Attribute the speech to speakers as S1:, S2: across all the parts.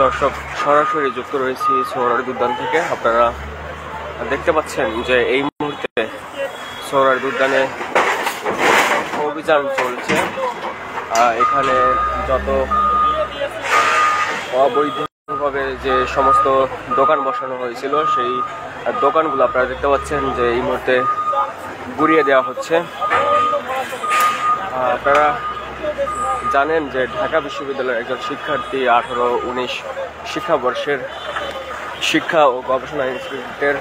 S1: দর্শক সরাসরি যুক্ত রয়েছি সোহরাওয়ার্দী উদ্যান থেকে। আপনারা দেখতে পাচ্ছেন যে এই মুহূর্তে সোহরাওয়ার্দী উদ্যানে অভিযান চলছে। এখানে যত অবৈধভাবে যে সমস্ত দোকান বসানো হয়েছিল সেই দোকানগুলো আপনারা দেখতে পাচ্ছেন যে এই মুহূর্তে গুড়িয়ে দেওয়া হচ্ছে। আপনারা জানেন যে ঢাকা বিশ্ববিদ্যালয়ের একজন শিক্ষার্থী 18-19 শিক্ষাবর্ষের শিক্ষা ও গবেষণা ইনস্টিটিউটের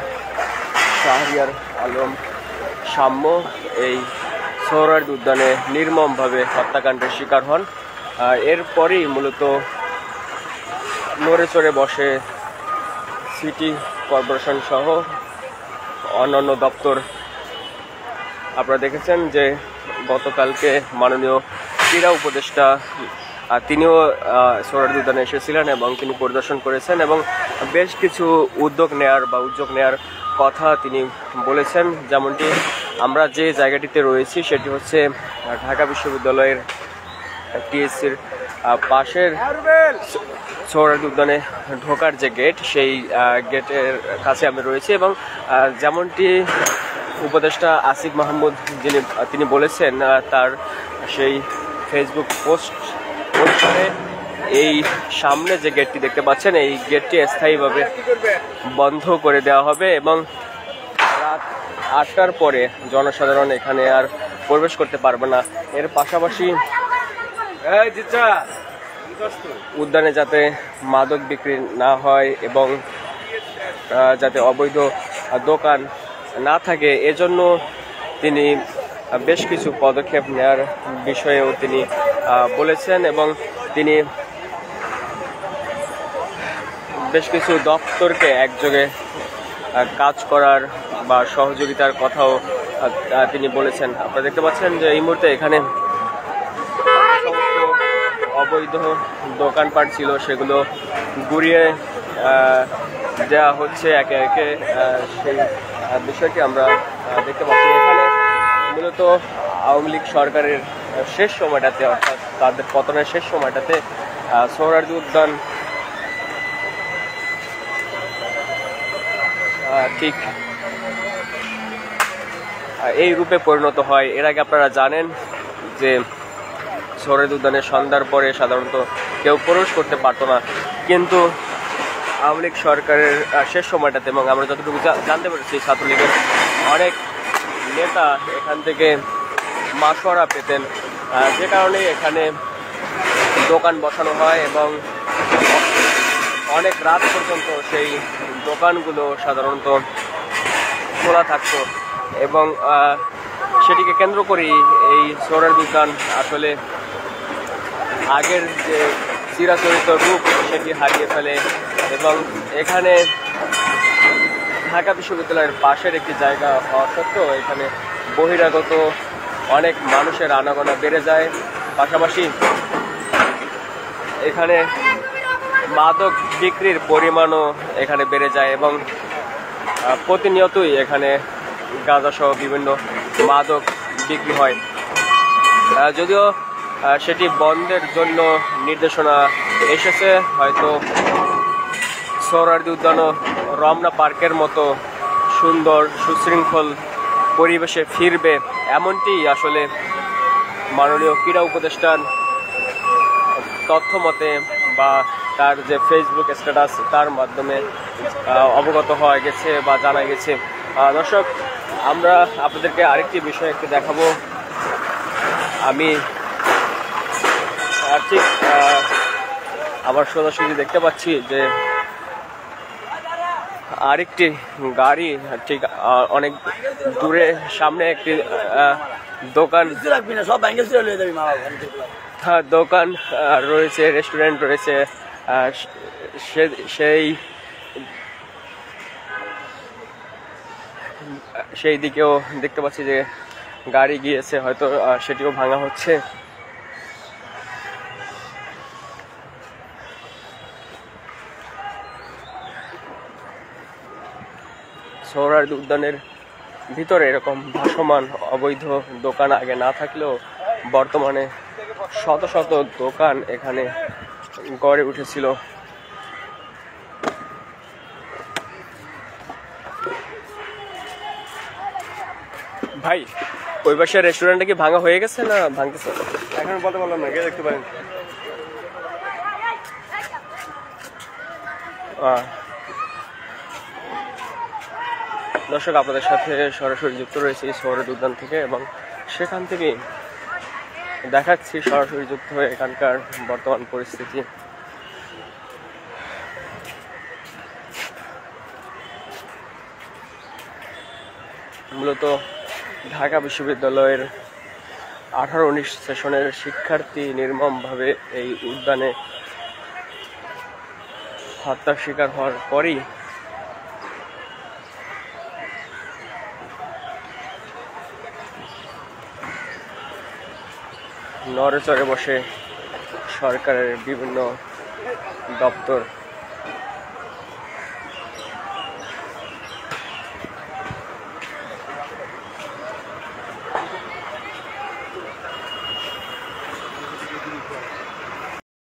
S1: শাহরিয়ার আলম সাম্য এই সোহরাওয়ার্দী উদ্যানে নির্মমভাবে হত্যাকাণ্ডের শিকার হন। এরপরই মূলত নড়ে চড়ে বসে সিটি কর্পোরেশন সহ অন্যান্য দপ্তর। আপনারা দেখেছেন যে গতকালকে মাননীয় ক্রীড়া উপদেষ্টা তিনিও সোহরাওয়ার্দী উদ্যানে এসেছিলেন এবং তিনি পরিদর্শন করেছেন এবং বেশ কিছু উদ্যোগ নেয়ার কথা তিনি বলেছেন। যেমনটি আমরা যে জায়গাটিতে রয়েছি সেটি হচ্ছে ঢাকা বিশ্ববিদ্যালয়ের টিএসসির পাশের সোহরাওয়ার্দী উদ্যানে ঢোকার যে গেট, সেই গেটের কাছে আমি রয়েছি এবং যেমনটি উপদেষ্টা আসিফ মাহমুদ তিনি বলেছেন তার সেই ফেসবুক পোস্ট অনুসারে এই সামনে যে গেটটি দেখতে পাচ্ছেন এই গেটটি স্থায়ীভাবে বন্ধ করে দেওয়া হবে এবং রাত 8টার পরে জনসাধারণ এখানে আর প্রবেশ করতে পারবে না। এর পাশাপাশি উদ্যানে যাতে মাদক বিক্রি না হয় এবং যাতে অবৈধ দোকান না থাকে এজন্য তিনি বেশ কিছু পদক্ষেপ নেওয়ার বিষয়েও তিনি বলেছেন এবং তিনি বেশ কিছু দপ্তরকে একযোগে কাজ করার বা সহযোগিতার কথাও তিনি বলেছেন। আপনারা দেখতে পাচ্ছেন যে এই মুহূর্তে এখানে সমস্ত অবৈধ দোকানপাট ছিল সেগুলো গুড়িয়ে দেওয়া হচ্ছে একে একে। সেই বিষয়টি আমরা দেখতে পাচ্ছি। এখানে মূলত আওয়ামী লীগ সরকারের শেষ সময়টাতে অর্থাৎ তাদের পতনের শেষ সময়টাতে সোহরাওয়ার্দী উদ্যান ঠিক এই রূপে পরিণত হয়। এর আগে আপনারা জানেন যে সোহরাওয়ার্দী উদ্যানে সন্ধ্যার পরে সাধারণত কেউ প্রবেশ করতে পারতো না, কিন্তু আওয়ামী লীগ সরকারের শেষ সময়টাতে এবং আমরা যতটুকু জানতে পেরেছি ছাত্রলীগের অনেক নেতা এখান থেকে মাসোয়ারা পেতেন, যে কারণে এখানে দোকান বসানো হয় এবং অনেক রাত পর্যন্ত সেই দোকানগুলো সাধারণত খোলা থাকতো এবং সেটিকে কেন্দ্র করেই এই সোহরাওয়ার্দী উদ্যান আসলে আগের যে চিরাচরিত রূপ সেটি হারিয়ে ফেলে এবং এখানে ঢাকা বিশ্ববিদ্যালয়ের পাশের একটি জায়গা হওয়া সত্ত্বেও এখানে বহিরাগত অনেক মানুষের আনাগোনা বেড়ে যায়। পাশাপাশি এখানে মাদক বিক্রির পরিমাণও এখানে বেড়ে যায় এবং প্রতিনিয়তই এখানে গাঁজাসহ বিভিন্ন মাদক বিক্রি হয়। যদিও সেটি বন্ধের জন্য নির্দেশনা এসেছে, হয়তো সোহরাওয়ার্দী উদ্যানও রমনা পার্কের মতো সুন্দর সুশৃঙ্খল পরিবেশে ফিরবে, এমনটি আসলে মাননীয় ক্রীড়া উপদেষ্টার তথ্য মতে বা তার যে ফেসবুক স্ট্যাটাস তার মাধ্যমে অবগত হয়ে গেছে বা জানা গেছে। দর্শক, আমরা আপনাদেরকে আরেকটি বিষয় একটু দেখাবো। আমি ঠিক আবার সোজাসুজি দেখতে পাচ্ছি যে আরেকটি গাড়ি ঠিক অনেক দূরে সামনে একটি দোকান রয়েছে, রেস্টুরেন্ট রয়েছে, সেই দিকেও দেখতে পাচ্ছি যে গাড়ি গিয়েছে, হয়তো সেটিও ভাঙা হচ্ছে। সোহরাওয়ার্দী উদ্যানের ভিতরে এরকম ভাসমান অবৈধ দোকান আগে না থাকলেও বর্তমানে শত শত দোকান এখানে গড়ে উঠেছিল। ভাই ওই পাশে রেস্টুরেন্টটা কি ভাঙা হয়ে গেছে না ভাঙতেছে?
S2: এখন বলতে পারলাম না, গিয়ে দেখতে পারেন।
S1: দর্শক, আপনাদের সাথে সরাসরি যুক্ত রয়েছে শহরের উদ্যান থেকে এবং সেখান থেকে দেখাচ্ছি সরাসরি যুক্ত হয়ে এখানকার বর্তমান পরিস্থিতি। মূলত ঢাকা বিশ্ববিদ্যালয়ের 18-19 সেশনের শিক্ষার্থী নির্মমভাবে এই উদ্যানে হত্যার শিকার হওয়ার পরই নড়েচড়ে বসে সরকারের বিভিন্ন দপ্তর